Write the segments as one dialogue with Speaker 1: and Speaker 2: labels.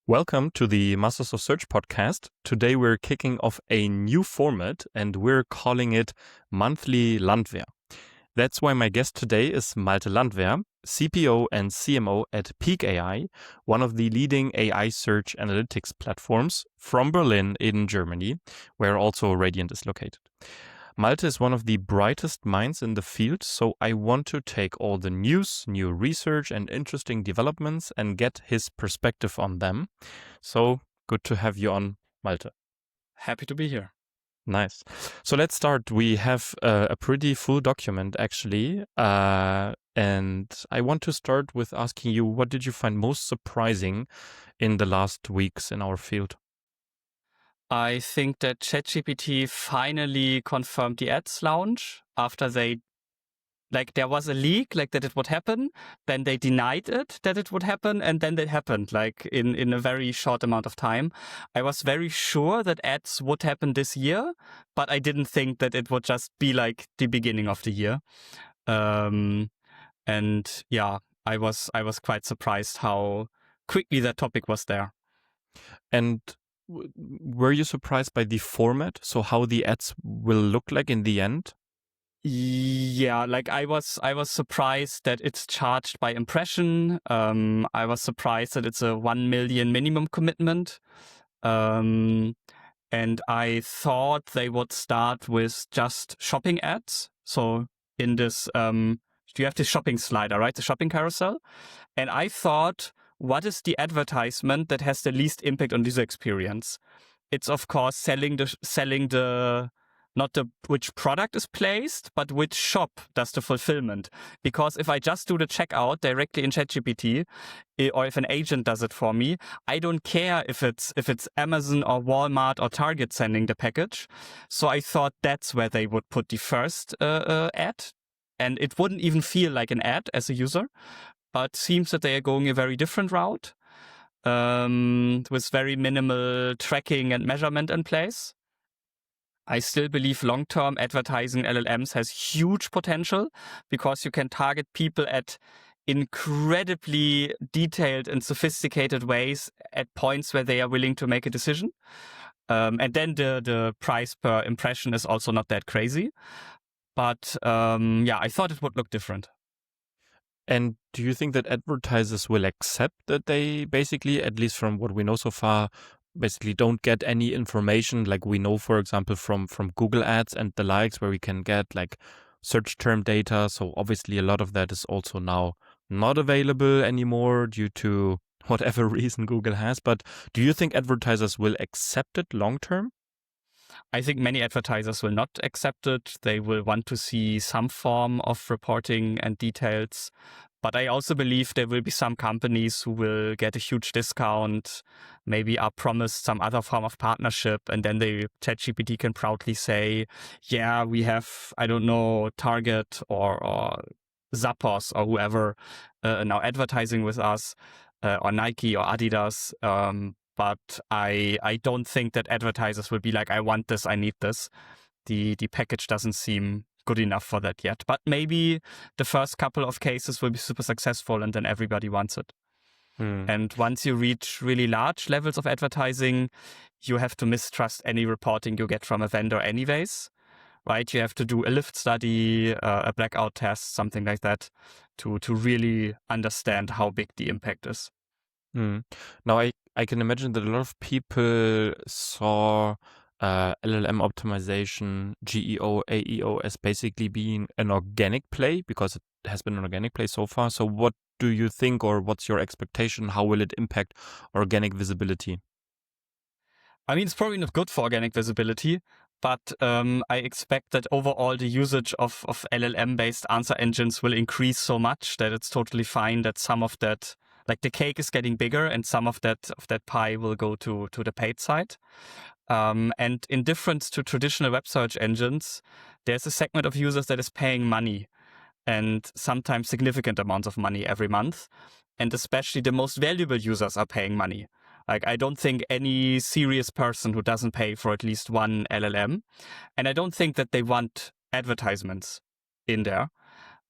Speaker 1: Welcome to the Masters of Search podcast. Today we're kicking off a new format and we're calling it Monthly Landwehr. That's why my guest today is Malte Landwehr, CPO and CMO at Peec AI, one of the leading AI search analytics platforms from Berlin in Germany, where also Radiant is located. Malte is one of the brightest minds in the field, so I want to take all the news, new research, and interesting developments and get his perspective on them. So good to have you on, Malte.
Speaker 2: Happy to be here.
Speaker 1: Nice. So let's start. We have a pretty full document, actually. And I want to start with asking you, what did you find most surprising in the last weeks in our field?
Speaker 2: I think that ChatGPT finally confirmed the ads launch after there was a leak that it would happen, then they denied it that it would happen, and then it happened in a very short amount of time. I was very sure that ads would happen this year, but I didn't think that it would just be like the beginning of the year. And yeah, I was quite surprised how quickly that topic was there.
Speaker 1: And were you surprised by the format? So how the ads will look like in the end?
Speaker 2: Yeah, I was surprised that it's charged by impression. I was surprised that it's a 1 million minimum commitment. And I thought they would start with just shopping ads. So in this, you have the shopping slider, right? The shopping carousel. And I thought, what is the advertisement that has the least impact on user experience? It's of course selling the not the which product is placed, but which shop does the fulfillment. Because if I just do the checkout directly in ChatGPT, or if an agent does it for me, I don't care if it's Amazon or Walmart or Target sending the package. So I thought that's where they would put the first ad, and it wouldn't even feel like an ad as a user. But seems that they are going a very different route, with very minimal tracking and measurement in place. I still believe long-term advertising LLMs has huge potential because you can target people at incredibly detailed and sophisticated ways at points where they are willing to make a decision. And then the price per impression is also not that crazy. But yeah, I thought it would look different.
Speaker 1: And do you think that advertisers will accept that they basically, at least from what we know so far, basically don't get any information like we know, for example, from Google Ads and the likes, where we can get like search term data. So obviously a lot of that is also now not available anymore due to whatever reason Google has. But do you think advertisers will accept it long term?
Speaker 2: I think many advertisers will not accept it. They will want to see some form of reporting and details. But I also believe there will be some companies who will get a huge discount, maybe are promised some other form of partnership, and then ChatGPT can proudly say, yeah, we have, I don't know, Target or Zappos or whoever now advertising with us, or Nike or Adidas. But I don't think that advertisers will be like, I want this, I need this. The package doesn't seem good enough for that yet. But maybe the first couple of cases will be super successful and then everybody wants it. And once you reach really large levels of advertising, you have to mistrust any reporting you get from a vendor anyways, right? You have to do a lift study, a blackout test, something like that to really understand how big the impact is.
Speaker 1: Now, I can imagine that a lot of people saw LLM optimization, GEO, AEO as basically being an organic play because it has been an organic play so far. So what do you think, or what's your expectation? How will it impact organic visibility?
Speaker 2: I mean, it's probably not good for organic visibility, but I expect that overall the usage of LLM-based answer engines will increase so much that it's totally fine that some of that, like the cake is getting bigger and some of that pie will go to the paid side. And in difference to traditional web search engines, there's a segment of users that is paying money, and sometimes significant amounts of money every month. And especially the most valuable users are paying money. Like, I don't think any serious person who doesn't pay for at least one LLM. And I don't think that they want advertisements in there.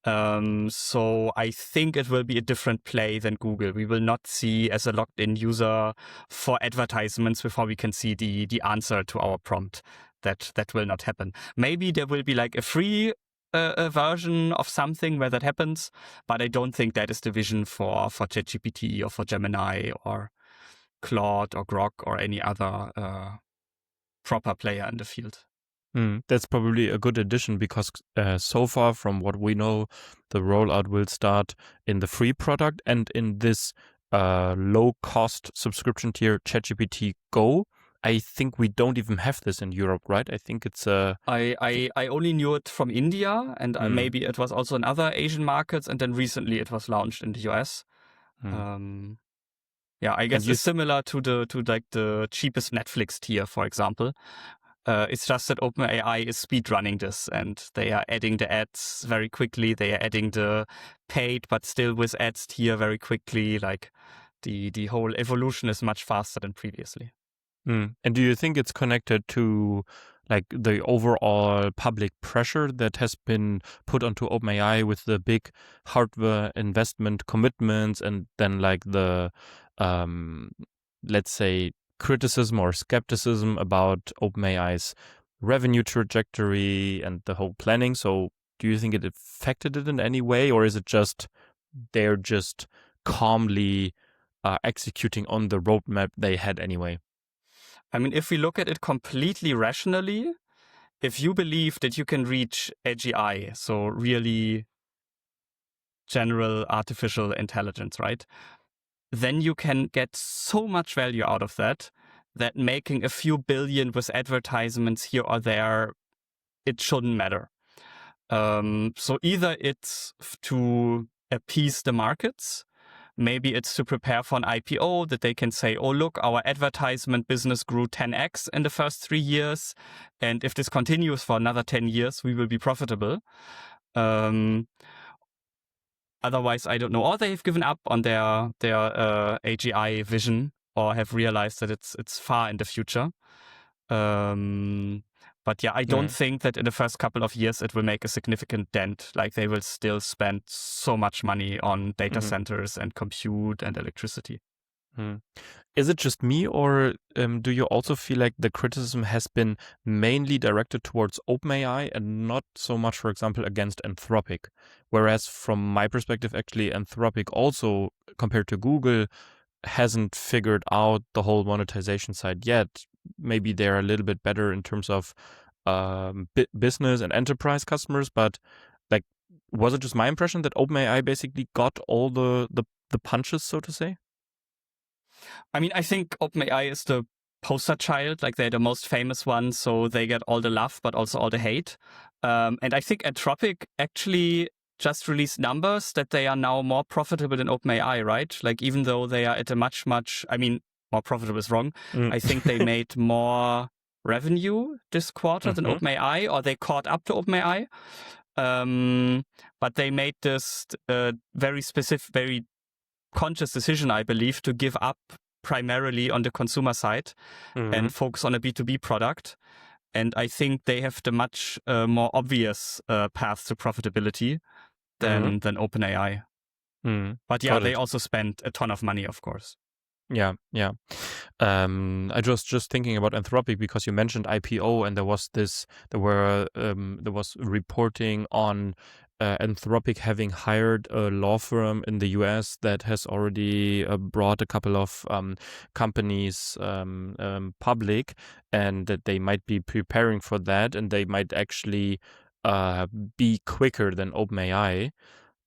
Speaker 2: So I think it will be a different play than Google. We will not see as a logged-in user for advertisements before we can see the answer to our prompt. That will not happen. Maybe there will be like a free a version of something where that happens, but I don't think that is the vision for ChatGPT or for Gemini or Claude or Grok or any other proper player in the field.
Speaker 1: That's probably a good addition because so far, from what we know, the rollout will start in the free product and in this low-cost subscription tier, ChatGPT Go. I think we don't even have this in Europe, right? I think it's
Speaker 2: I only knew it from India, and maybe it was also in other Asian markets, and then recently it was launched in the US. Yeah, I guess it's similar to the cheapest Netflix tier, for example. It's just that OpenAI is speedrunning this, and they are adding the ads very quickly. They are adding the paid, but still with ads tier very quickly. Like the whole evolution is much faster than previously.
Speaker 1: And do you think it's connected to like the overall public pressure that has been put onto OpenAI with the big hardware investment commitments and then like the let's say criticism or skepticism about OpenAI's revenue trajectory and the whole planning? So do you think it affected it in any way, or is it just they're just calmly executing on the roadmap they had anyway?
Speaker 2: I mean, if we look at it completely rationally, if you believe that you can reach AGI, so really general artificial intelligence, right? Then you can get so much value out of that making a few billion with advertisements here or there, it shouldn't matter. So either it's to appease the markets, maybe it's to prepare for an IPO that they can say, oh, look, our advertisement business grew 10x in the first 3 years. And if this continues for another 10 years, we will be profitable. Otherwise, I don't know. Or they've given up on their AGI vision or have realized that it's far in the future. But yeah, I don't think that in the first couple of years it will make a significant dent. Like they will still spend so much money on data centers and compute and electricity.
Speaker 1: Is it just me, or do you also feel like the criticism has been mainly directed towards OpenAI and not so much, for example, against Anthropic? Whereas from my perspective, actually, Anthropic also, compared to Google, hasn't figured out the whole monetization side yet. Maybe they're a little bit better in terms of business and enterprise customers, but like, was it just my impression that OpenAI basically got all the punches, so to say?
Speaker 2: I mean, I think OpenAI is the poster child, like they're the most famous one, so they get all the love, but also all the hate. And I think Anthropic actually just released numbers that they are now more profitable than OpenAI, right? Like even though they are at a much, I mean, more profitable is wrong. I think they made more revenue this quarter than OpenAI, or they caught up to OpenAI. But they made this very specific, very conscious decision, I believe, to give up primarily on the consumer side and focus on a B2B product. And I think they have the much more obvious path to profitability than OpenAI. But yeah, they also spent a ton of money, of course.
Speaker 1: Yeah. I just thinking about Anthropic because you mentioned IPO and there was reporting on Anthropic having hired a law firm in the US that has already brought a couple of companies public, and that they might be preparing for that, and they might actually be quicker than OpenAI.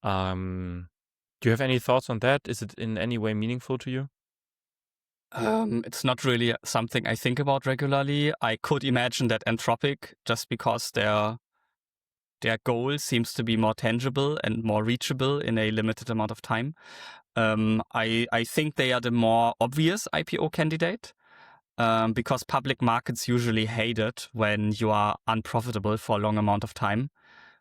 Speaker 1: Do you have any thoughts on that? Is it in any way meaningful to you?
Speaker 2: It's not really something I think about regularly. I could imagine that Anthropic, just because their goal seems to be more tangible and more reachable in a limited amount of time. I think they are the more obvious IPO candidate because public markets usually hate it when you are unprofitable for a long amount of time.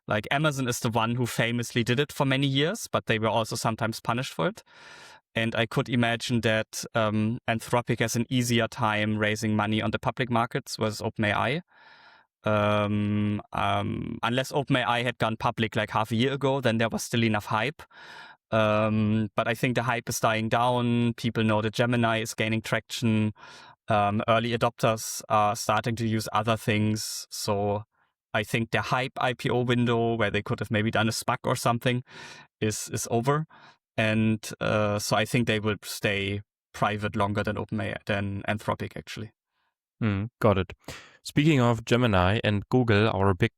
Speaker 2: Like Amazon is the one who famously did it for many years, but they were also sometimes punished for it. And I could imagine that Anthropic has an easier time raising money on the public markets versus OpenAI. Unless OpenAI had gone public like half a year ago, then there was still enough hype. But I think the hype is dying down. People know that Gemini is gaining traction. Early adopters are starting to use other things. So I think the hype IPO window, where they could have maybe done a SPAC or something, is over. And so I think they will stay private longer than Anthropic, actually.
Speaker 1: Got it. Speaking of Gemini and Google, our big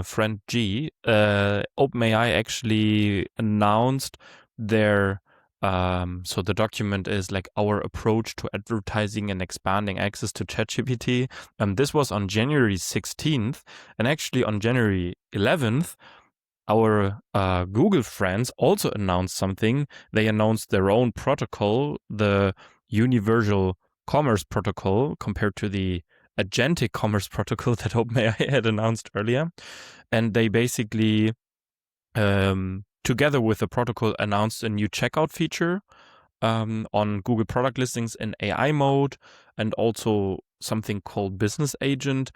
Speaker 1: friend G, OpenAI actually announced their so the document is like our approach to advertising and expanding access to ChatGPT. This was on January 16th, and actually on January 11th, our Google friends also announced something. They announced their own protocol, the Universal Commerce Protocol, compared to the agentic commerce protocol that OpenAI had announced earlier. And they basically, together with the protocol, announced a new checkout feature on Google product listings in AI mode, and also something called Business Agent.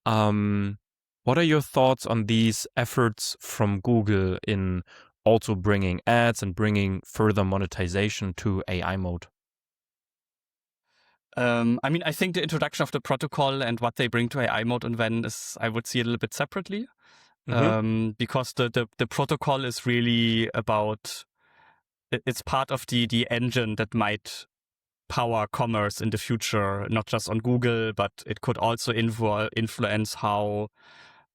Speaker 1: What are your thoughts on these efforts from Google in also bringing ads and bringing further monetization to AI mode?
Speaker 2: I mean, I think the introduction of the protocol and what they bring to AI mode and when is, I would see it a little bit separately. Because the protocol is really about, it's part of the engine that might power commerce in the future, not just on Google, but it could also influence how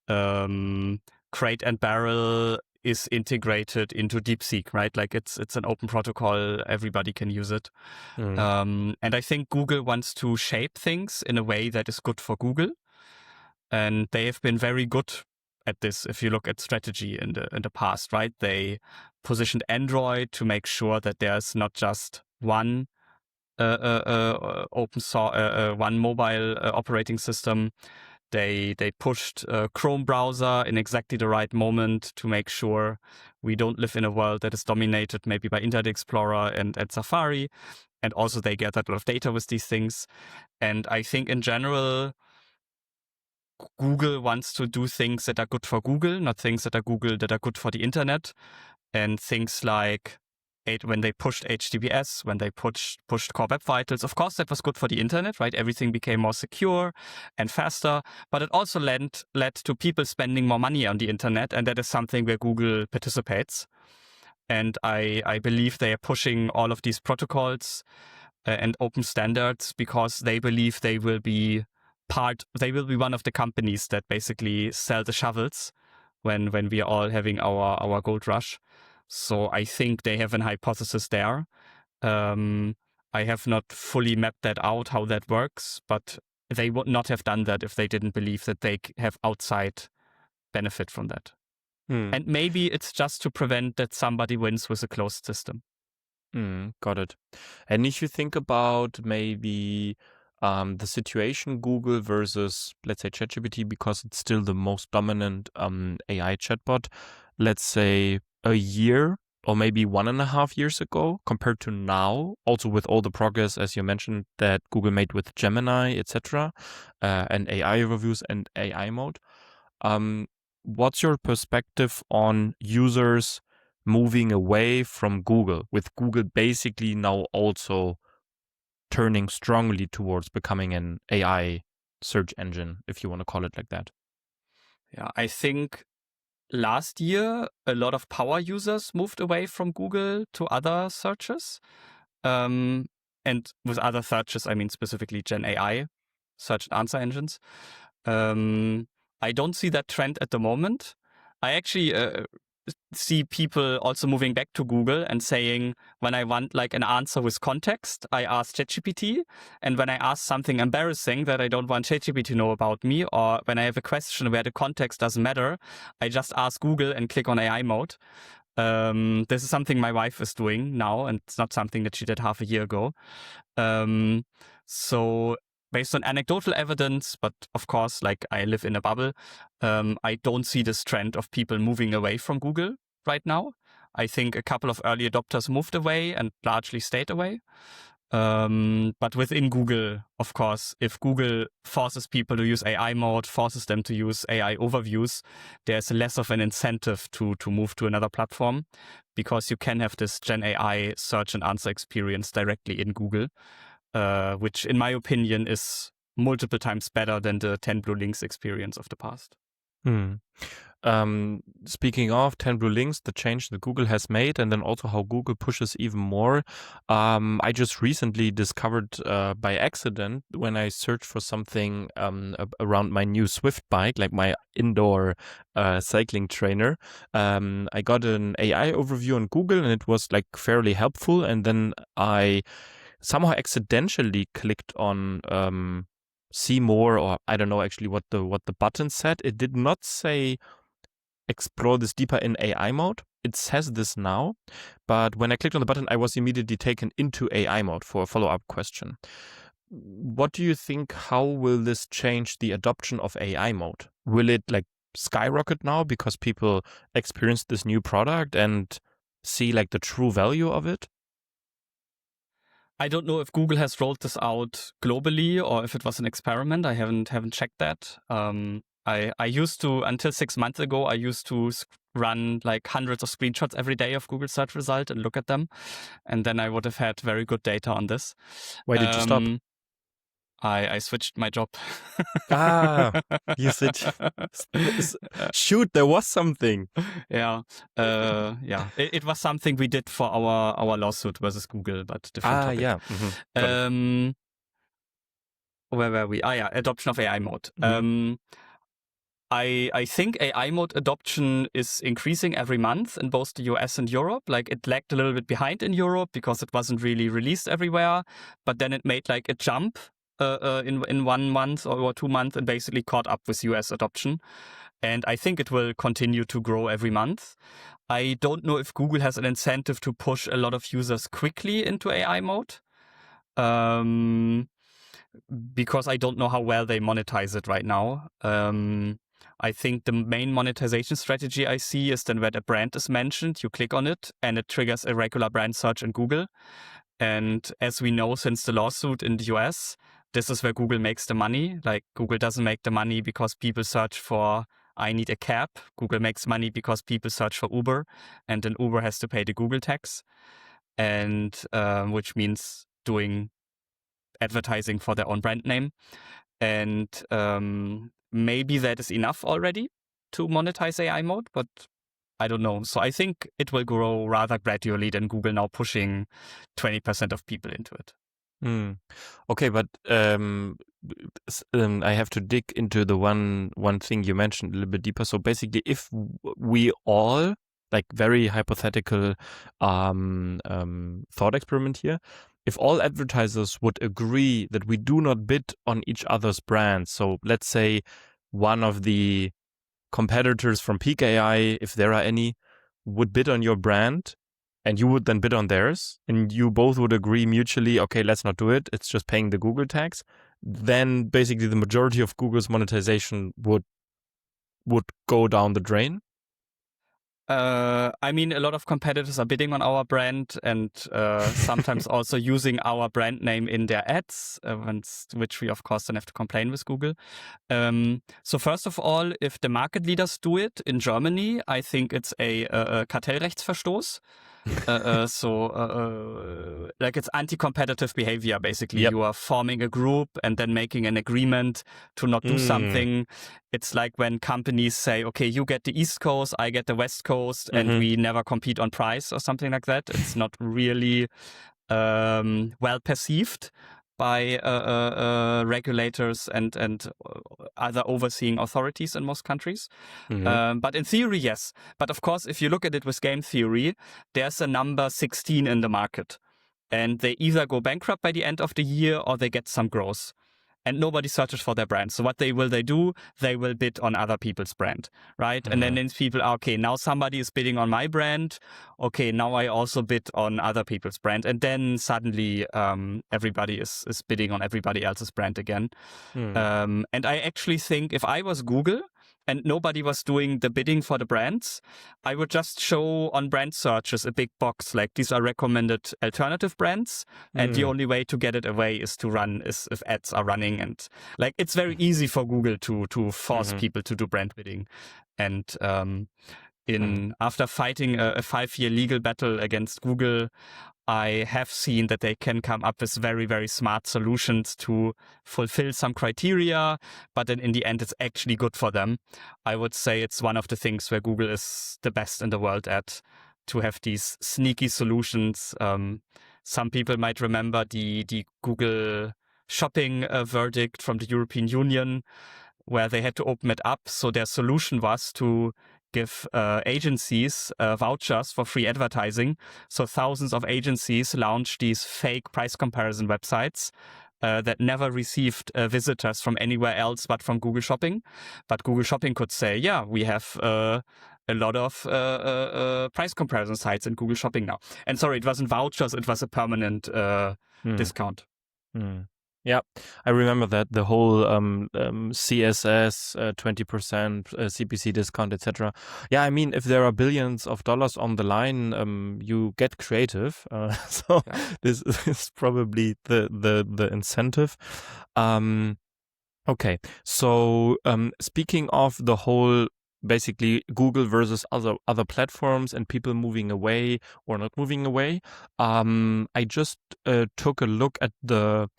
Speaker 2: Crate and Barrel is integrated into DeepSeek, right? Like it's an open protocol, everybody can use it. And I think Google wants to shape things in a way that is good for Google. And they have been very good at this. If you look at strategy in the past, right? They positioned Android to make sure that there's not just one open source, one mobile operating system. They pushed Chrome browser in exactly the right moment to make sure we don't live in a world that is dominated maybe by Internet Explorer and Safari. And also they gathered a lot of data with these things. And I think in general, Google wants to do things that are good for Google, not things that are good for the internet. And things like when they pushed HTTPS, when they pushed Core Web Vitals, of course that was good for the internet, right? Everything became more secure and faster, but it also led to people spending more money on the internet, and that is something where Google participates. And I believe they are pushing all of these protocols and open standards because they believe they will be one of the companies that basically sell the shovels when we are all having our gold rush. So I think they have an hypothesis there. I have not fully mapped that out, how that works, but they would not have done that if they didn't believe that they have outside benefit from that. And maybe it's just to prevent that somebody wins with a closed system.
Speaker 1: Got it. And if you think about maybe the situation Google versus, let's say, ChatGPT, because it's still the most dominant AI chatbot, let's say a year or maybe 1.5 years ago compared to now, also with all the progress, as you mentioned, that Google made with Gemini, etc., and AI reviews and AI mode. What's your perspective on users moving away from Google, with Google basically now also turning strongly towards becoming an AI search engine, if you want to call it like that?
Speaker 2: Yeah, I think last year, a lot of power users moved away from Google to other searches. And with other searches, I mean specifically Gen AI, search and answer engines. I don't see that trend at the moment. I actually see people also moving back to Google and saying, when I want like an answer with context, I ask ChatGPT. And when I ask something embarrassing that I don't want ChatGPT to know about me, or when I have a question where the context doesn't matter, I just ask Google and click on AI mode. This is something my wife is doing now, and it's not something that she did half a year ago. So based on anecdotal evidence, but of course, like I live in a bubble, I don't see this trend of people moving away from Google right now. I think a couple of early adopters moved away and largely stayed away. But within Google, of course, if Google forces people to use AI mode, forces them to use AI overviews, there's less of an incentive to move to another platform, because you can have this Gen AI search and answer experience directly in Google, which in my opinion is multiple times better than the 10 blue links experience of the past.
Speaker 1: Speaking of 10 blue links, the change that Google has made, and then also how Google pushes even more. I just recently discovered by accident, when I searched for something around my new Swift bike, like my indoor cycling trainer, I got an AI overview on Google, and it was like fairly helpful. And then I somehow accidentally clicked on see more, or I don't know actually what the button said. It did not say explore this deeper in AI mode. It says this now, but when I clicked on the button, I was immediately taken into AI mode for a follow-up question. What do you think? How will this change the adoption of AI mode? Will it like skyrocket now because people experience this new product and see like the true value of it?
Speaker 2: I don't know if Google has rolled this out globally or if it was an experiment. I haven't checked that. I used to, until 6 months ago, I used to run like hundreds of screenshots every day of Google search result and look at them. And then I would have had very good data on this.
Speaker 1: Why did you stop?
Speaker 2: I switched my job.
Speaker 1: You said, shoot, there was something.
Speaker 2: Yeah. It was something we did for our lawsuit versus Google, but different topic.
Speaker 1: Yeah.
Speaker 2: Where were we? Adoption of AI mode. I think AI mode adoption is increasing every month in both the US and Europe. Like, it lagged a little bit behind in Europe because it wasn't really released everywhere, but then it made like a jump in 1 month or 2 months and basically caught up with US adoption. And I think it will continue to grow every month. I don't know if Google has an incentive to push a lot of users quickly into AI mode. Because I don't know how well they monetize it right now. I think the main monetization strategy I see is then when a brand is mentioned, you click on it and it triggers a regular brand search in Google. And as we know, since the lawsuit in the US, this is where Google makes the money. Like, Google doesn't make the money because people search for, I need a cab. Google makes money because people search for Uber, and then Uber has to pay the Google tax, and which means doing advertising for their own brand name. And maybe that is enough already to monetize AI mode, but I don't know. So I think it will grow rather gradually than Google now pushing 20% of people into it.
Speaker 1: Okay, but I have to dig into the one thing you mentioned a little bit deeper. So basically, if we all, like, very hypothetical thought experiment here, if all advertisers would agree that we do not bid on each other's brands, so let's say one of the competitors from Peec AI, if there are any, would bid on your brand, and you would then bid on theirs, and you both would agree mutually, okay, let's not do it, it's just paying the Google tax, then basically the majority of Google's monetization would go down the drain.
Speaker 2: I mean, a lot of competitors are bidding on our brand and sometimes also using our brand name in their ads, which we, of course, then have to complain with Google. So first of all, if the market leaders do it in Germany, I think it's a Kartellrechtsverstoß. Like, it's anti-competitive behavior, basically.
Speaker 1: Yep.
Speaker 2: You are forming a group and then making an agreement to not do something. It's like when companies say, okay, you get the East Coast, I get the West Coast, and we never compete on price or something like that. It's not really well perceived by regulators and other overseeing authorities in most countries. But in theory, yes. But of course, if you look at it with game theory, there's a number 16 in the market. And they either go bankrupt by the end of the year or they get some growth. And nobody searches for their brand. So what they will do? They will bid on other people's brand, right? And then people are, okay, now somebody is bidding on my brand. Okay, now I also bid on other people's brand. And then suddenly everybody is bidding on everybody else's brand again. And I actually think if I was Google, and nobody was doing the bidding for the brands, I would just show on brand searches a big box like these are recommended alternative brands, and the only way to get it away is if ads are running, and like it's very easy for Google to force people to do brand bidding, and after fighting a 5-year legal battle against Google, I have seen that they can come up with very, very smart solutions to fulfill some criteria, but then in the end, it's actually good for them. I would say it's one of the things where Google is the best in the world at, to have these sneaky solutions. Some people might remember the Google shopping verdict from the European Union, where they had to open it up. So their solution was to give agencies vouchers for free advertising. So thousands of agencies launched these fake price comparison websites that never received visitors from anywhere else but from Google Shopping. But Google Shopping could say, yeah, we have a lot of price comparison sites in Google Shopping now. And sorry, it wasn't vouchers, it was a permanent discount.
Speaker 1: Yeah, I remember that the whole CSS 20% CPC discount, etc. Yeah, I mean, if there are billions of dollars on the line, you get creative. This is probably the incentive. Okay, so speaking of the whole, basically Google versus other platforms and people moving away or not moving away, I just took a look at the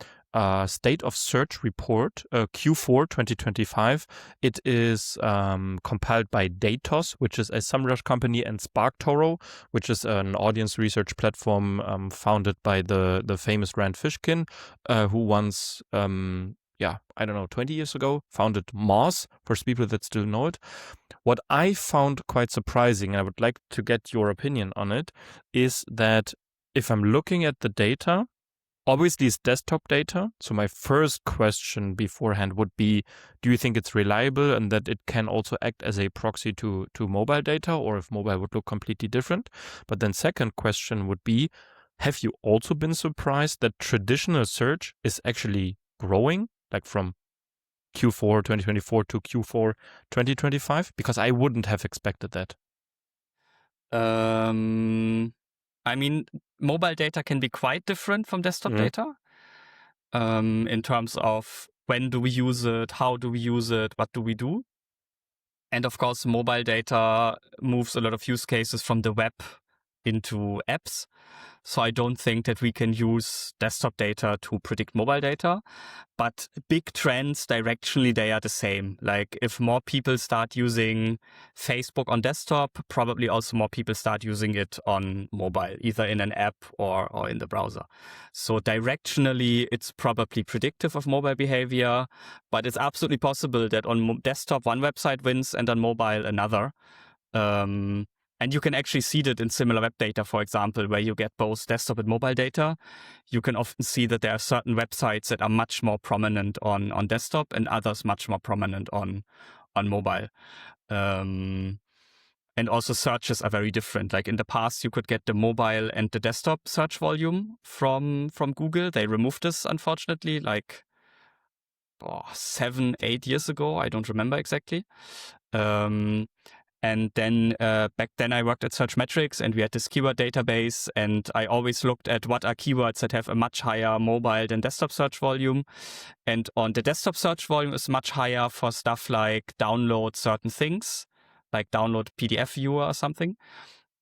Speaker 1: State of Search report, Q4 2025. It is compiled by Datos, which is a SimilarWeb company, and Sparktoro, which is an audience research platform founded by the famous Rand Fishkin, who once, 20 years ago, founded Moz, for people that still know it. What I found quite surprising, and I would like to get your opinion on it, is that if I'm looking at the data, obviously, it's desktop data. So my first question beforehand would be, do you think it's reliable and that it can also act as a proxy to mobile data, or if mobile would look completely different? But then second question would be, have you also been surprised that traditional search is actually growing, like from Q4 2024 to Q4 2025? Because I wouldn't have expected that.
Speaker 2: I mean, mobile data can be quite different from desktop data in terms of when do we use it, how do we use it, what do we do. And of course, mobile data moves a lot of use cases from the web into apps. So I don't think that we can use desktop data to predict mobile data, but big trends directionally, they are the same. Like if more people start using Facebook on desktop, probably also more people start using it on mobile, either in an app or in the browser. So directionally, it's probably predictive of mobile behavior, but it's absolutely possible that on desktop, one website wins and on mobile, another. And you can actually see that in SimilarWeb data, for example, where you get both desktop and mobile data. You can often see that there are certain websites that are much more prominent on desktop and others much more prominent on mobile. And also searches are very different. Like in the past, you could get the mobile and the desktop search volume from Google. They removed this, unfortunately, like 7-8 years ago. I don't remember exactly. And then back then I worked at Searchmetrics and we had this keyword database, and I always looked at what are keywords that have a much higher mobile than desktop search volume. And on the desktop search volume is much higher for stuff like download certain things, like download PDF viewer or something,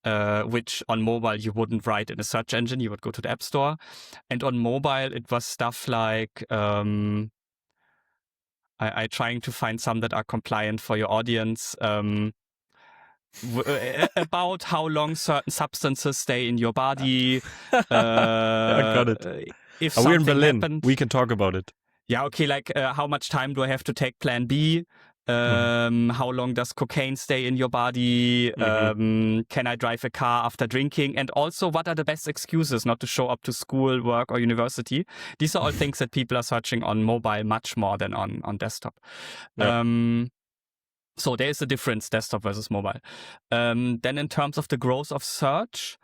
Speaker 2: which on mobile you wouldn't write in a search engine, you would go to the App Store. And on mobile it was stuff like... I trying to find some that are compliant for your audience. About how long certain substances stay in your body.
Speaker 1: I got it.
Speaker 2: If
Speaker 1: we're in Berlin,
Speaker 2: happened,
Speaker 1: we can talk about it.
Speaker 2: Yeah, okay, like how much time do I have to take Plan B? How long does cocaine stay in your body? Can I drive a car after drinking? And also, what are the best excuses not to show up to school, work, or university? These are all things that people are searching on mobile much more than on desktop. Yep. So there is a difference, desktop versus mobile. Then in terms of the growth of search,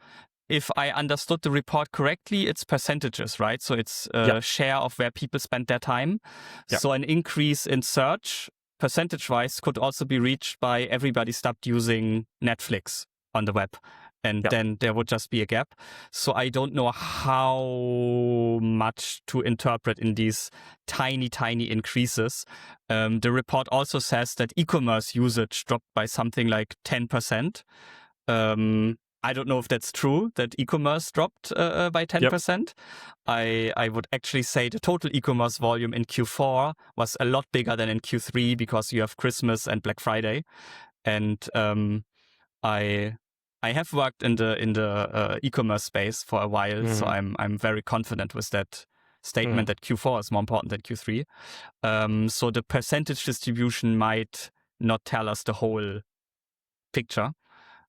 Speaker 2: if I understood the report correctly, it's percentages, right? So it's share of where people spend their time. Yep. So an increase in search percentage-wise could also be reached by everybody stopped using Netflix on the web. And then there would just be a gap. So I don't know how much to interpret in these tiny, tiny increases. The report also says that e-commerce usage dropped by something like 10%. I don't know if that's true, that e-commerce dropped by 10%. I would actually say the total e-commerce volume in Q4 was a lot bigger than in Q3 because you have Christmas and Black Friday. And I have worked in the e-commerce space for a while, so I'm very confident with that statement that Q4 is more important than Q3. So the percentage distribution might not tell us the whole picture.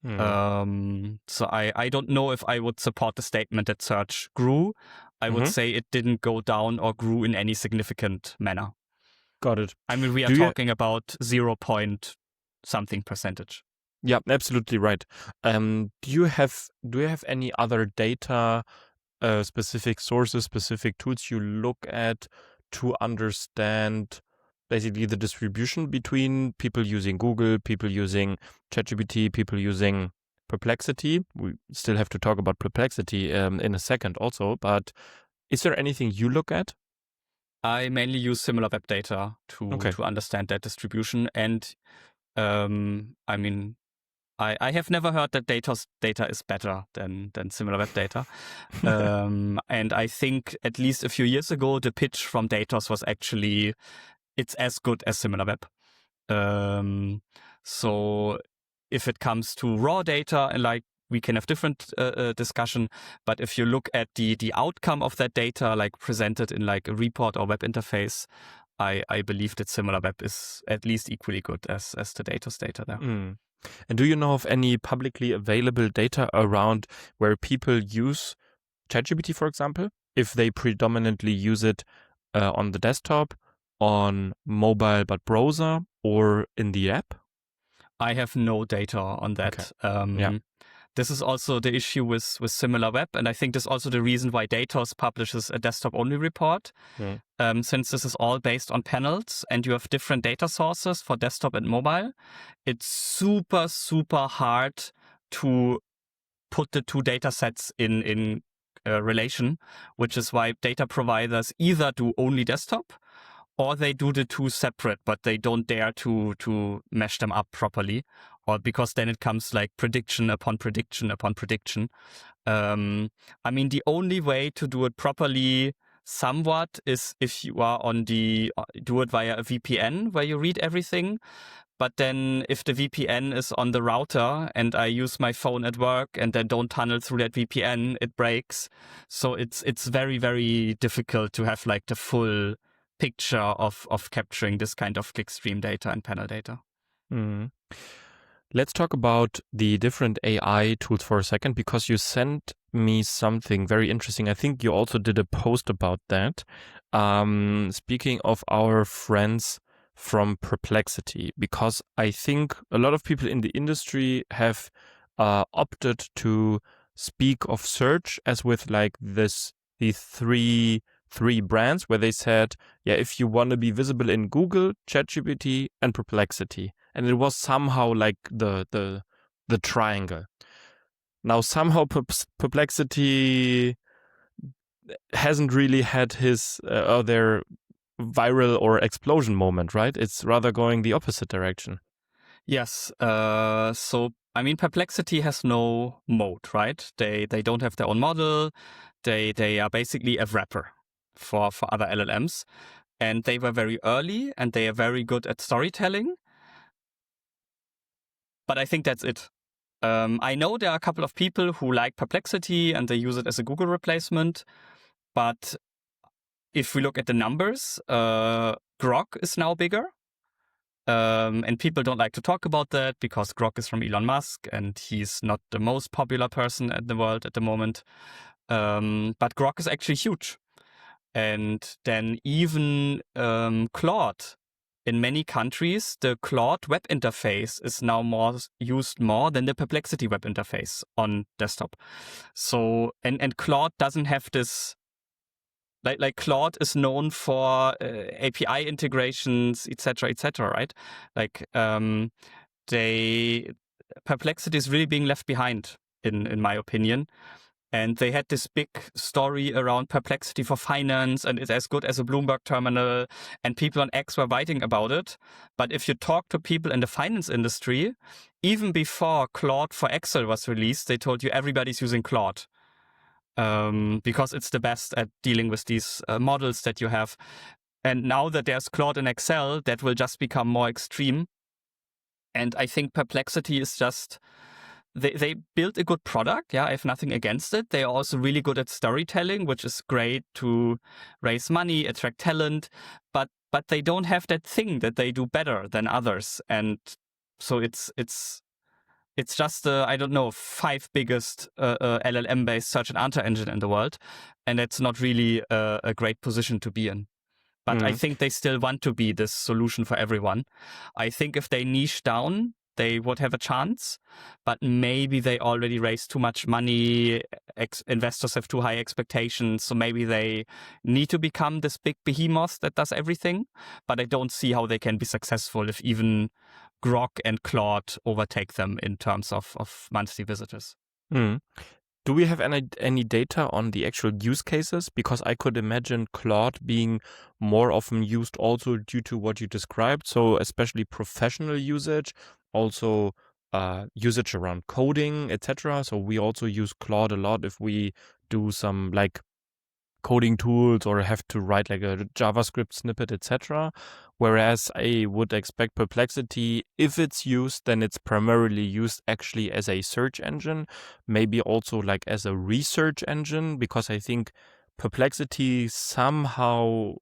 Speaker 2: So I don't know if I would support the statement that search grew. I would say it didn't go down or grew in any significant manner.
Speaker 1: Got it.
Speaker 2: I mean, we are talking about 0 point something percentage.
Speaker 1: Yeah, absolutely right. Do you have any other data, specific sources, specific tools you look at to understand basically the distribution between people using Google, people using ChatGPT, people using Perplexity? We still have to talk about Perplexity in a second also, but is there anything you look at?
Speaker 2: I mainly use SimilarWeb data to understand that distribution. And I mean, I have never heard that Datos data is better than SimilarWeb data. And I think at least a few years ago, the pitch from Datos was actually, it's as good as SimilarWeb. So if it comes to raw data, and like we can have different discussion, but if you look at the outcome of that data, like presented in like a report or web interface, I believe that SimilarWeb is at least equally good as the Datos data there.
Speaker 1: And do you know of any publicly available data around where people use ChatGPT, for example, if they predominantly use it on the desktop, on mobile but browser, or in the app?
Speaker 2: I have no data on that. This is also the issue with SimilarWeb, and I think this is also the reason why Datos publishes a desktop-only report. Since this is all based on panels and you have different data sources for desktop and mobile, it's super, super hard to put the two data sets in relation, which is why data providers either do only desktop or they do the two separate, but they don't dare to mesh them up properly, or because then it comes like prediction upon prediction upon prediction. I mean, the only way to do it properly somewhat is if you are do it via a VPN where you read everything. But then if the VPN is on the router and I use my phone at work and then don't tunnel through that VPN, it breaks. So it's very, very difficult to have like the full picture of capturing this kind of clickstream data and panel data.
Speaker 1: Let's talk about the different AI tools for a second, because you sent me something very interesting. I think you also did a post about that. Speaking of our friends from Perplexity, because I think a lot of people in the industry have opted to speak of search as with like the three brands, where they said, yeah, if you want to be visible in Google, ChatGPT, and Perplexity. And it was somehow like the triangle. Now somehow Perplexity hasn't really had his or their viral or explosion moment, right? It's rather going the opposite direction.
Speaker 2: Yes. So I mean, Perplexity has no mode, right? They don't have their own model. They are basically a wrapper for other LLMs, and they were very early and they are very good at storytelling. But I think that's it. I know there are a couple of people who like Perplexity and they use it as a Google replacement. But if we look at the numbers, Grok is now bigger. And people don't like to talk about that because Grok is from Elon Musk and he's not the most popular person in the world at the moment. But Grok is actually huge. And then even Claude. In many countries, the Claude web interface is now used more than the Perplexity web interface on desktop. So, and Claude doesn't have this like Claude is known for API integrations, etc., right? Like Perplexity is really being left behind, in my opinion. And they had this big story around Perplexity for finance, and it's as good as a Bloomberg terminal, and people on X were writing about it. But if you talk to people in the finance industry, even before Claude for Excel was released, they told you everybody's using Claude. Because it's the best at dealing with these models that you have. And now that there's Claude in Excel, that will just become more extreme. And I think Perplexity is just, they built a good product. Yeah, I have nothing against it. They are also really good at storytelling, which is great to raise money, attract talent. But they don't have that thing that they do better than others. And so it's just I don't know, 5 biggest LLM-based search and answer engine in the world, and it's not really a great position to be in. But I think they still want to be this solution for everyone. I think if they niche down, they would have a chance, but maybe they already raised too much money. Investors have too high expectations, so maybe they need to become this big behemoth that does everything. But I don't see how they can be successful if even Grok and Claude overtake them in terms of monthly visitors.
Speaker 1: Do we have any data on the actual use cases? Because I could imagine Claude being more often used also due to what you described. So especially professional usage, also usage around coding, etc. So we also use Claude a lot if we do some like coding tools or have to write like a JavaScript snippet, etc. Whereas I would expect Perplexity, if it's used, then it's primarily used actually as a search engine, maybe also like as a research engine, because I think Perplexity somehow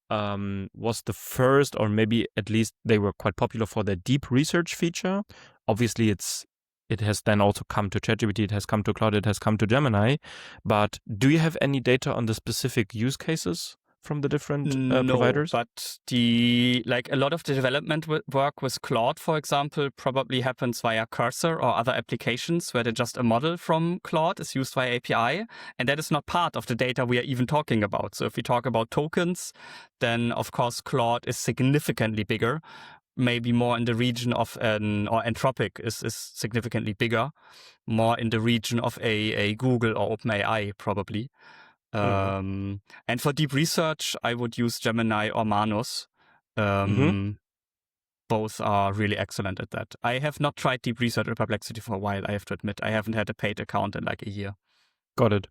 Speaker 1: was the first, or maybe at least they were quite popular for their deep research feature. Obviously, it has then also come to ChatGPT, it has come to Claude, it has come to Gemini. But do you have any data on the specific use cases from the different providers?
Speaker 2: No, but a lot of the development work with Claude, for example, probably happens via Cursor or other applications where just a model from Claude is used via API, and that is not part of the data we are even talking about. So if we talk about tokens, then of course Claude is significantly bigger, maybe more in the region of or Anthropic is significantly bigger, more in the region of a Google or OpenAI probably. And for deep research, I would use Gemini or Manus. Both are really excellent at that. I have not tried deep research or Perplexity for a while, I have to admit. I haven't had a paid account in like a year.
Speaker 1: Got it.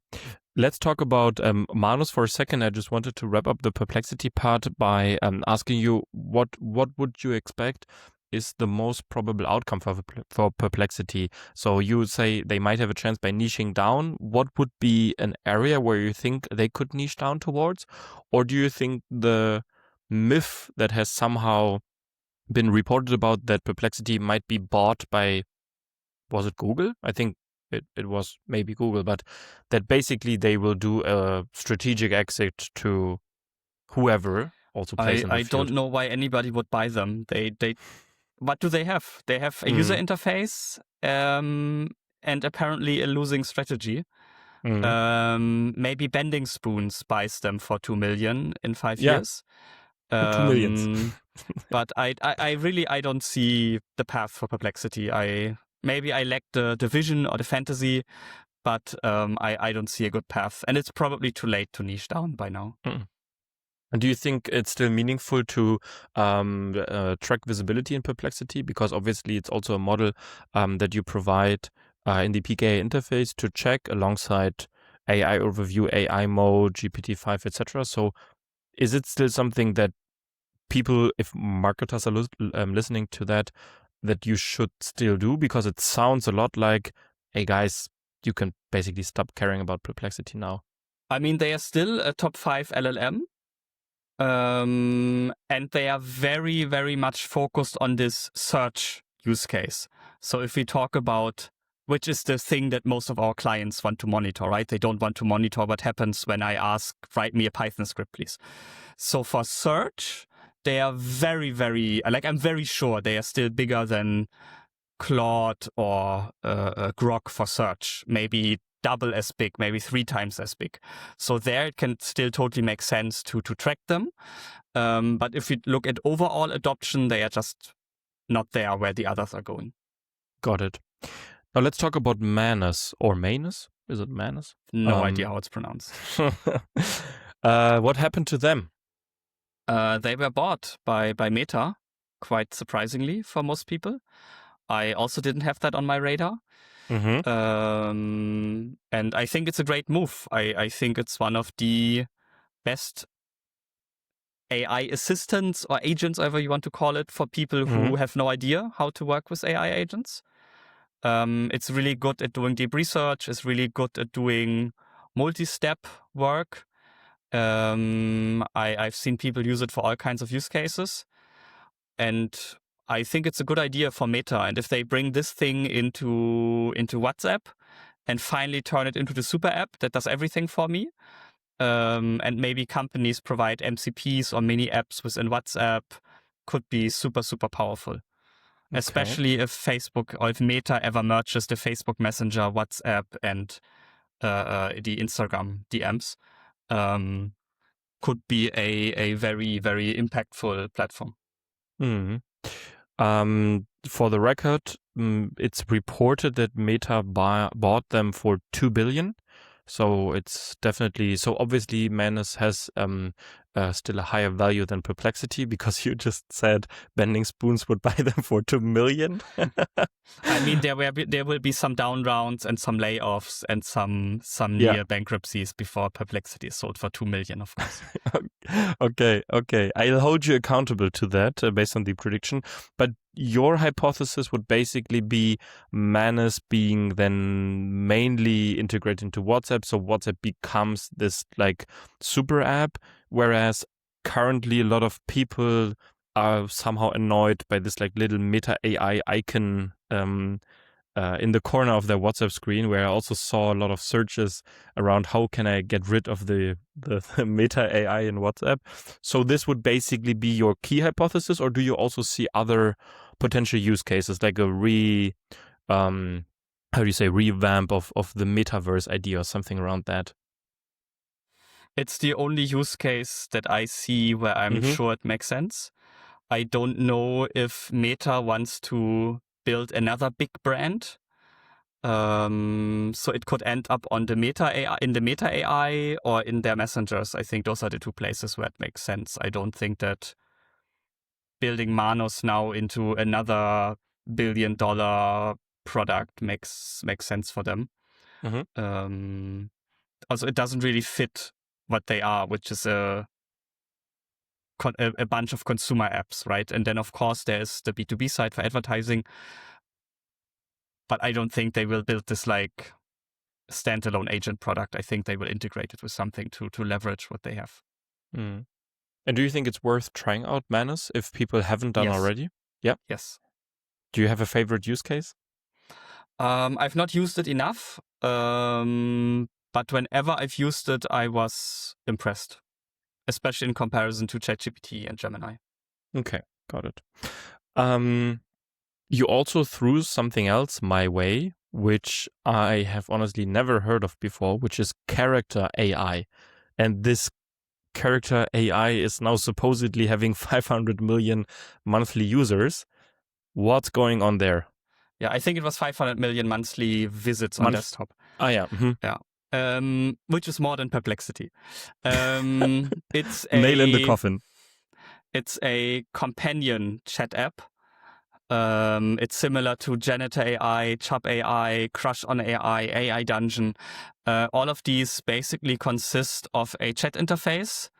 Speaker 1: Let's talk about Manus for a second. I just wanted to wrap up the Perplexity part by asking you what would you expect is the most probable outcome for Perplexity? So you say they might have a chance by niching down. What would be an area where you think they could niche down towards? Or do you think the myth that has somehow been reported about that Perplexity might be bought by, was it Google? I think it was maybe Google, but that basically they will do a strategic exit to whoever also plays in the
Speaker 2: I
Speaker 1: field.
Speaker 2: don't know why anybody would buy them. They what do they have? They have a user interface and apparently a losing strategy. Maybe Bending Spoons buys them for 2 million in 5 years.
Speaker 1: 2 millions.
Speaker 2: But I really don't see the path for Perplexity. Maybe I lack the vision or the fantasy, but I don't see a good path. And it's probably too late to niche down by now.
Speaker 1: And do you think it's still meaningful to track visibility in Perplexity? Because obviously it's also a model that you provide in the Peec AI interface to check alongside AI overview, AI mode, GPT-5, etc. So is it still something that people, if marketers are listening to that you should still do? Because it sounds a lot like, hey guys, you can basically stop caring about Perplexity now.
Speaker 2: I mean, they are still a top 5 LLM. And they are very, very much focused on this search use case. So if we talk about, which is the thing that most of our clients want to monitor, right? They don't want to monitor what happens when I ask, write me a Python script, please. So for search, they are very, very, I'm very sure they are still bigger than Claude or Grok for search. Maybe double as big, maybe 3 times as big. So there it can still totally make sense to track them. But if you look at overall adoption, they are just not there where the others are going.
Speaker 1: Got it. Now let's talk about Manus or Manus. Is it Manus?
Speaker 2: No idea how it's pronounced.
Speaker 1: What happened to them?
Speaker 2: They were bought by Meta, quite surprisingly for most people. I also didn't have that on my radar.
Speaker 1: Mm-hmm.
Speaker 2: And I think it's a great move. I think it's one of the best AI assistants or agents, however you want to call it, for people who have no idea how to work with AI agents. It's really good at doing deep research. It's really good at doing multi-step work. I've seen people use it for all kinds of use cases. And I think it's a good idea for Meta. And if they bring this thing into WhatsApp and finally turn it into the super app that does everything for me, and maybe companies provide MCPs or mini apps within WhatsApp, could be super, super powerful. Okay. Especially if Facebook or if Meta ever merges the Facebook Messenger, WhatsApp, and the Instagram DMs, could be a very, very impactful platform.
Speaker 1: For the record, it's reported that Meta bought them for $2 billion. So it's definitely, so obviously Manus has still a higher value than Perplexity, because you just said Bending Spoons would buy them for $2 million.
Speaker 2: I mean, there will be some down rounds and some layoffs and some near bankruptcies before Perplexity is sold for $2 million, of course.
Speaker 1: Okay. I'll hold you accountable to that based on the prediction. But your hypothesis would basically be Manus being then mainly integrated into WhatsApp, so WhatsApp becomes this like super app, whereas currently a lot of people are somehow annoyed by this like little Meta AI icon in the corner of their WhatsApp screen, where I also saw a lot of searches around how can I get rid of the Meta AI in WhatsApp. So this would basically be your key hypothesis, or do you also see other potential use cases, like a revamp of the metaverse idea or something around that?
Speaker 2: It's the only use case that I see where I'm sure it makes sense. I don't know if Meta wants to build another big brand. So it could end up on the Meta AI, in the Meta AI, or in their messengers. I think those are the two places where it makes sense. I don't think that building Manus now into another $1 billion product makes sense for them. Also, it doesn't really fit what they are, which is a bunch of consumer apps, right? And then, of course, there's the B2B side for advertising. But I don't think they will build this like standalone agent product. I think they will integrate it with something to leverage what they have.
Speaker 1: And do you think it's worth trying out Manus if people haven't done already? Yeah.
Speaker 2: Yes.
Speaker 1: Do you have a favorite use case?
Speaker 2: I've not used it enough, but whenever I've used it, I was impressed, especially in comparison to ChatGPT and Gemini. Okay,
Speaker 1: got it. You also threw something else my way, which I have honestly never heard of before, which is CharacterAI. And this CharacterAI is now supposedly having 500 million monthly users. What's going on there?
Speaker 2: Yeah, I think it was 500 million monthly visits on desktop.
Speaker 1: Yeah.
Speaker 2: Yeah. Which is more than Perplexity. It's
Speaker 1: nail in the coffin.
Speaker 2: It's a companion chat app. It's similar to JanitorAI, ChubAI, Crush on AI, AI Dungeon. All of these basically consist of a chat interface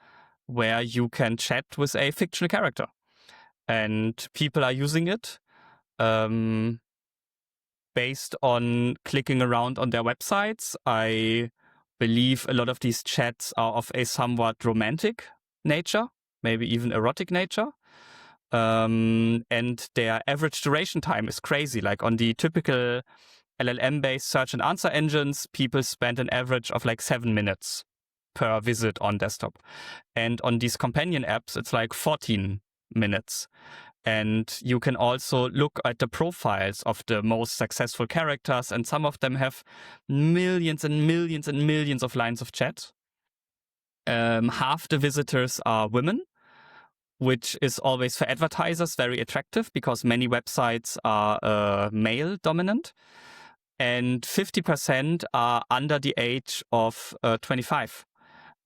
Speaker 2: where you can chat with a fictional character. And people are using it based on clicking around on their websites. I believe a lot of these chats are of a somewhat romantic nature, maybe even erotic nature. And their average duration time is crazy. Like on the typical LLM-based search and answer engines, people spend an average of like 7 minutes per visit on desktop. And on these companion apps, it's like 14 minutes. And you can also look at the profiles of the most successful characters, and some of them have millions and millions and millions of lines of chat. Half the visitors are women, which is always for advertisers very attractive because many websites are male dominant. And 50% are under the age of 25.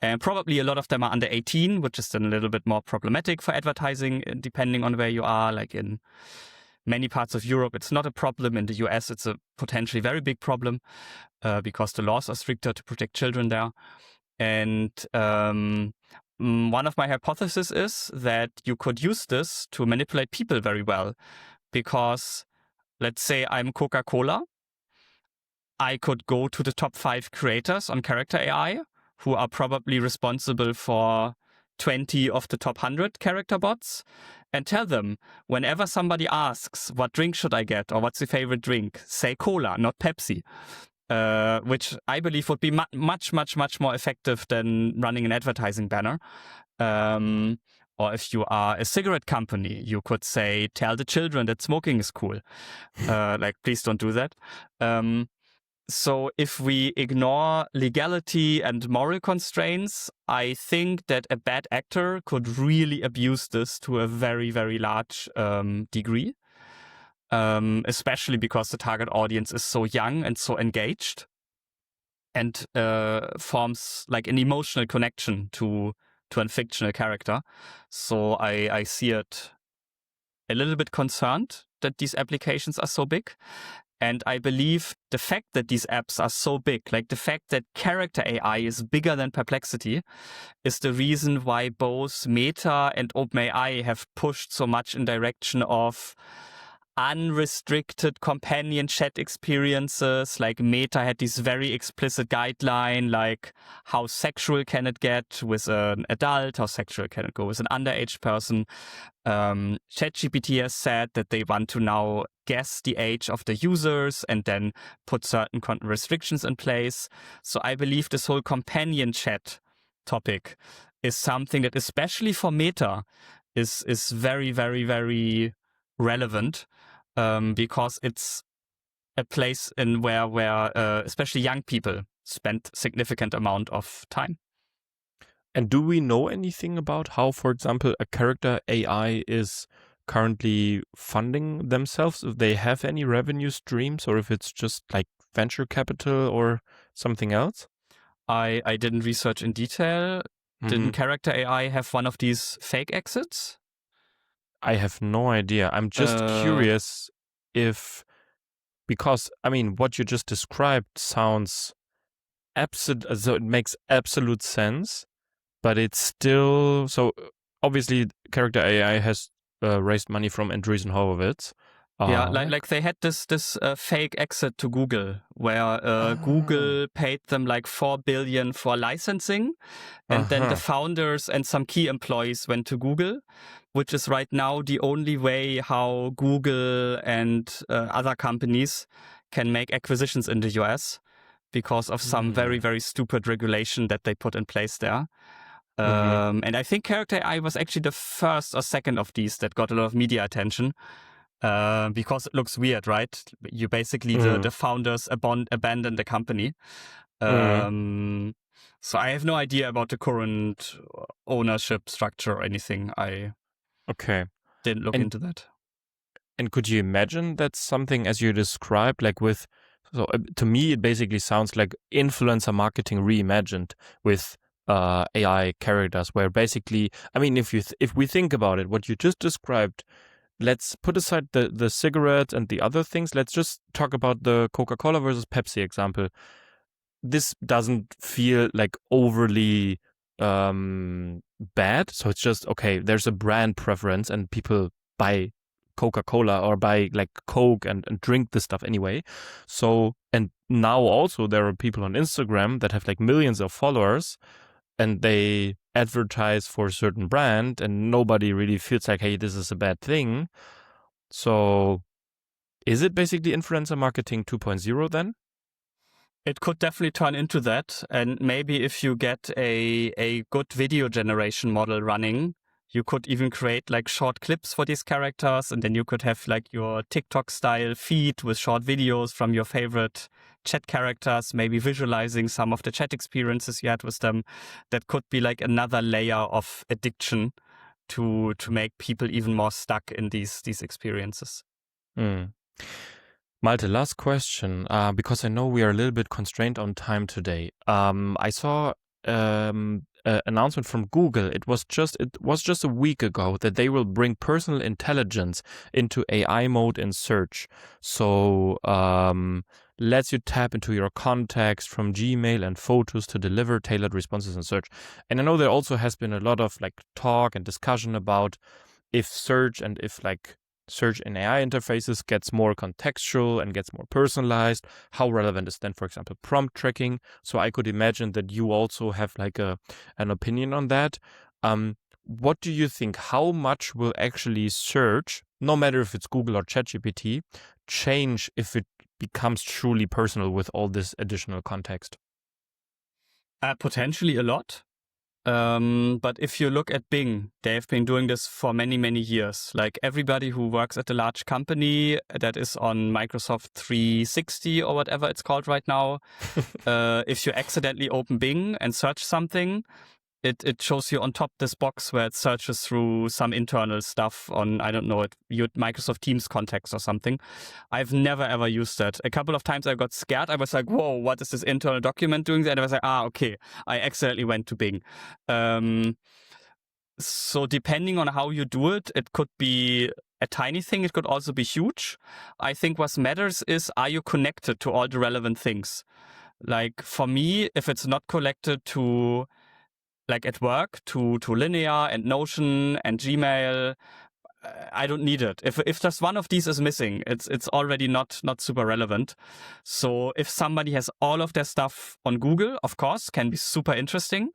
Speaker 2: And probably a lot of them are under 18, which is then a little bit more problematic for advertising, depending on where you are. Like in many parts of Europe, it's not a problem. In the US, it's a potentially very big problem because the laws are stricter to protect children there. And one of my hypotheses is that you could use this to manipulate people very well. Because let's say I'm Coca-Cola. I could go to the top 5 creators on CharacterAI who are probably responsible for 20 of the top 100 character bots and tell them, whenever somebody asks, what drink should I get or what's your favorite drink, say cola, not Pepsi, which I believe would be much, much, much more effective than running an advertising banner. Or if you are a cigarette company, you could say, tell the children that smoking is cool. Like, please don't do that. So if we ignore legality and moral constraints, I think that a bad actor could really abuse this to a very, very large degree, especially because the target audience is so young and so engaged and forms like an emotional connection to a fictional character. So I see it a little bit concerned that these applications are so big. And I believe the fact that these apps are so big, like the fact that CharacterAI is bigger than Perplexity, is the reason why both Meta and OpenAI have pushed so much in direction of unrestricted companion chat experiences. Like Meta had this very explicit guideline, like how sexual can it get with an adult, how sexual can it go with an underage person. ChatGPT has said that they want to now guess the age of the users and then put certain restrictions in place. So I believe this whole companion chat topic is something that, especially for Meta, is very, very, very relevant because it's a place in where especially young people spend significant amount of time.
Speaker 1: And do we know anything about how, for example, a character AI is currently funding themselves? If they have any revenue streams or if it's just like venture capital or something else?
Speaker 2: I didn't research in detail. Didn't CharacterAI have one of these fake exits?
Speaker 1: I have no idea. I'm just curious if, because, I mean, what you just described sounds absolute, so it makes absolute sense. But it's still, so obviously CharacterAI has raised money from Andreessen Horowitz.
Speaker 2: Yeah, like they had this fake exit to Google where Google paid them like $4 billion for licensing, and then the founders and some key employees went to Google, which is right now the only way how Google and other companies can make acquisitions in the US because of some very, very stupid regulation that they put in place there. And I think CharacterAI was actually the first or second of these that got a lot of media attention because it looks weird, right? You basically, the founders abandoned the company. So I have no idea about the current ownership structure or anything. I didn't look into that.
Speaker 1: And could you imagine that's something as you described, like with, so to me, it basically sounds like influencer marketing reimagined with AI characters, where basically, I mean, if we think about it, what you just described, let's put aside the cigarette and the other things. Let's just talk about the Coca-Cola versus Pepsi example. This doesn't feel like overly bad. So it's just, okay, there's a brand preference and people buy Coca-Cola or buy like Coke and drink this stuff anyway. So, and now also there are people on Instagram that have like millions of followers and they advertise for a certain brand and nobody really feels like, hey, this is a bad thing. So is it basically influencer marketing 2.0 then?
Speaker 2: It could definitely turn into that. And maybe if you get a good video generation model running, You could even create like short clips for these characters, and then you could have like your TikTok style feed with short videos from your favorite chat characters, maybe visualizing some of the chat experiences you had with them. That could be like another layer of addiction to make people even more stuck in these experiences.
Speaker 1: Malte, last question, because I know we are a little bit constrained on time today. I saw an announcement from Google. It was just a week ago that they will bring personal intelligence into AI mode in search. So lets you tap into your contacts from Gmail and photos to deliver tailored responses in search. And I know there also has been a lot of like talk and discussion about if search and if like search in AI interfaces gets more contextual and gets more personalized, how relevant is then, for example, prompt tracking? So I could imagine that you also have like an opinion on that. What do you think? How much will actually search, no matter if it's Google or ChatGPT, change if it becomes truly personal with all this additional context?
Speaker 2: Potentially a lot. But if you look at Bing, they've been doing this for many, many years. Like everybody who works at a large company that is on Microsoft 360 or whatever it's called right now, if you accidentally open Bing and search something, it shows you on top this box where it searches through some internal stuff on, I don't know, your Microsoft Teams contacts or something. I've never ever used that. A couple of times I got scared. I was like, whoa, what is this internal document doing there? And I was like, okay, I accidentally went to Bing. So depending on how you do it, it could be a tiny thing. It could also be huge. I think what matters is, are you connected to all the relevant things? Like for me, if it's not connected to, like at work, to Linear and Notion and Gmail, I don't need it. If just one of these is missing, it's already not super relevant. So if somebody has all of their stuff on Google, of course, can be super interesting.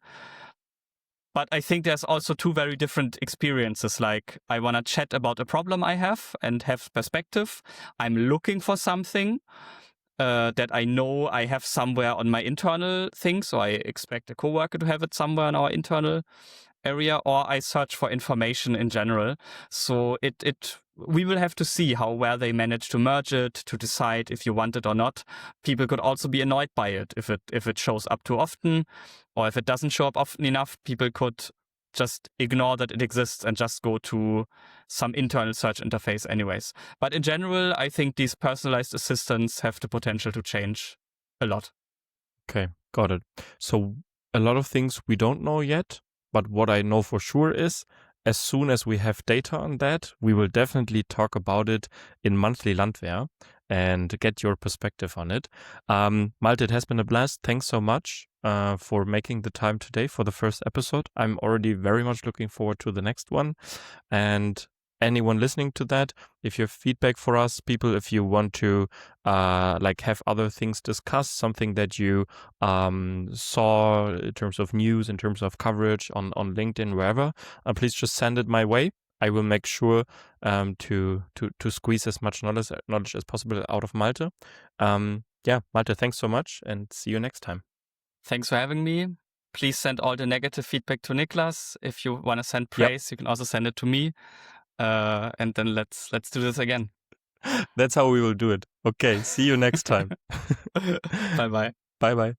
Speaker 2: But I think there's also two very different experiences. Like I want to chat about a problem I have and have perspective. I'm looking for something that I know I have somewhere on my internal thing. So I expect a coworker to have it somewhere in our internal area, or I search for information in general. So we will have to see where they manage to merge it to decide if you want it or not. People could also be annoyed by it if it shows up too often, or if it doesn't show up often enough. People could just ignore that it exists and just go to some internal search interface anyways. But in general, I think these personalized assistants have the potential to change a lot.
Speaker 1: Okay, got it. So a lot of things we don't know yet, but what I know for sure is as soon as we have data on that, we will definitely talk about it in Monthly Landwehr and get your perspective on it. Malte, it has been a blast. Thanks so much for making the time today for the first episode. I'm already very much looking forward to the next one. And anyone listening to that, if you have feedback for us, people, if you want to like have other things discussed, something that you saw in terms of news, in terms of coverage on LinkedIn, wherever, please just send it my way. I will make sure to squeeze as much knowledge as possible out of Malte. Yeah, Malte, thanks so much, and see you next time.
Speaker 2: Thanks for having me. Please send all the negative feedback to Niklas. If you want to send praise, you can also send it to me. And then let's do this again.
Speaker 1: That's how we will do it. Okay, see you next time.
Speaker 2: Bye-bye.
Speaker 1: Bye-bye.